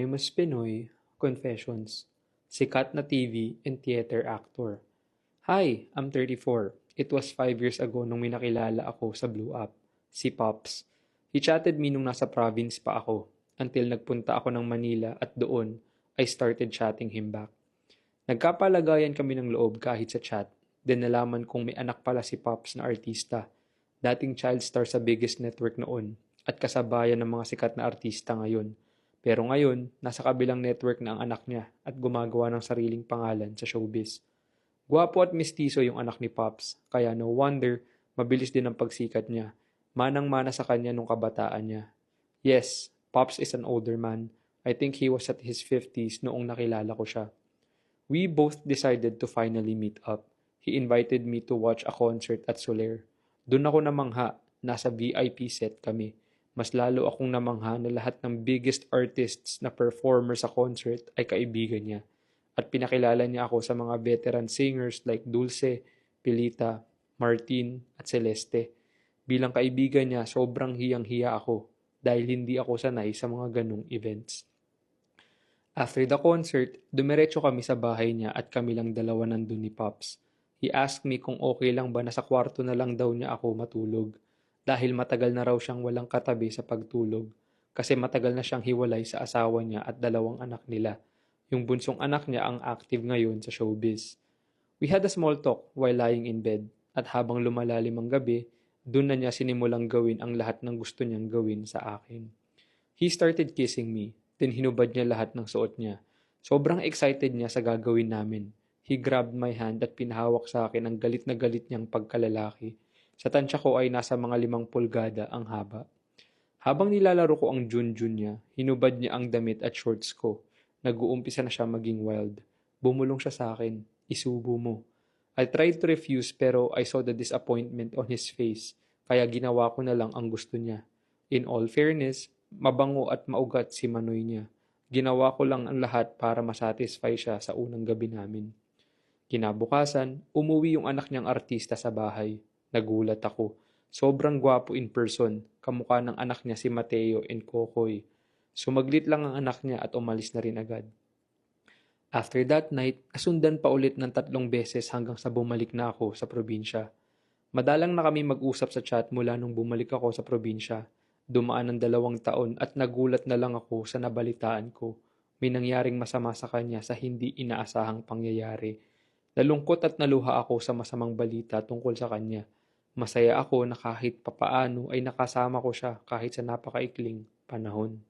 Anonymous Pinoy Confessions. Sikat na TV and theater actor. Hi, I'm 34. It was 5 years ago nung may nakilala ako sa Blue App, si Pops. He chatted me nung nasa province pa ako, until nagpunta ako ng Manila at doon, I started chatting him back. Nagkapalagayan kami ng loob kahit sa chat, then nalaman kong may anak pala si Pops na artista, dating child star sa biggest network noon, at kasabayan ng mga sikat na artista ngayon. Pero ngayon, nasa kabilang network na ang anak niya at gumagawa ng sariling pangalan sa showbiz. Gwapo at mistiso yung anak ni Pops, kaya no wonder, mabilis din ang pagsikat niya. Manang-mana sa kanya nung kabataan niya. Yes, Pops is an older man. I think he was at his 50s noong nakilala ko siya. We both decided to finally meet up. He invited me to watch a concert at Soler. Doon ako namangha, nasa VIP set kami. Mas lalo akong namangha na lahat ng biggest artists na performer sa concert ay kaibigan niya. At pinakilala niya ako sa mga veteran singers like Dulce, Pilita, Martin at Celeste. Bilang kaibigan niya, sobrang hiyang-hiya ako dahil hindi ako sanay sa mga ganong events. After the concert, dumiretso kami sa bahay niya at kami lang dalawa nandun ni Pops. He asked me kung okay lang ba na sa kwarto na lang daw niya ako matulog dahil matagal na raw siyang walang katabi sa pagtulog kasi matagal na siyang hiwalay sa asawa niya at dalawang anak nila. Yung bunsong anak niya ang active ngayon sa showbiz. We had a small talk while lying in bed at habang lumalalim ang gabi, doon na niya sinimulang gawin ang lahat ng gusto niyang gawin sa akin. He started kissing me, then hinubad niya lahat ng suot niya. Sobrang excited niya sa gagawin namin. He grabbed my hand at pinahawak sa akin ang galit na galit niyang pagkalalaki. Sa tansya ko ay nasa mga 5 pulgada ang haba. Habang nilalaro ko ang junjun niya, hinubad niya ang damit at shorts ko. Nag-uumpisa na siya maging wild. Bumulong siya sa akin, isubo mo. I tried to refuse pero I saw the disappointment on his face, kaya ginawa ko na lang ang gusto niya. In all fairness, mabango at maugat si Manoy niya. Ginawa ko lang ang lahat para masatisfy siya sa unang gabi namin. Kinabukasan, umuwi yung anak niyang artista sa bahay. Nagulat ako. Sobrang gwapo in person, kamukha ng anak niya si Mateo and Kokoy. Sumaglit lang ang anak niya at umalis na rin agad. After that night, nasundan pa ulit ng 3 beses hanggang sa bumalik na ako sa probinsya. Madalang na kami mag-usap sa chat mula nung bumalik ako sa probinsya. Dumaan ng 2 taon at nagulat na lang ako sa nabalitaan ko. May nangyaring masama sa kanya sa hindi inaasahang pangyayari. Nalungkot at naluha ako sa masamang balita tungkol sa kanya. Masaya ako na kahit papaano ay nakasama ko siya kahit sa napakaikling panahon.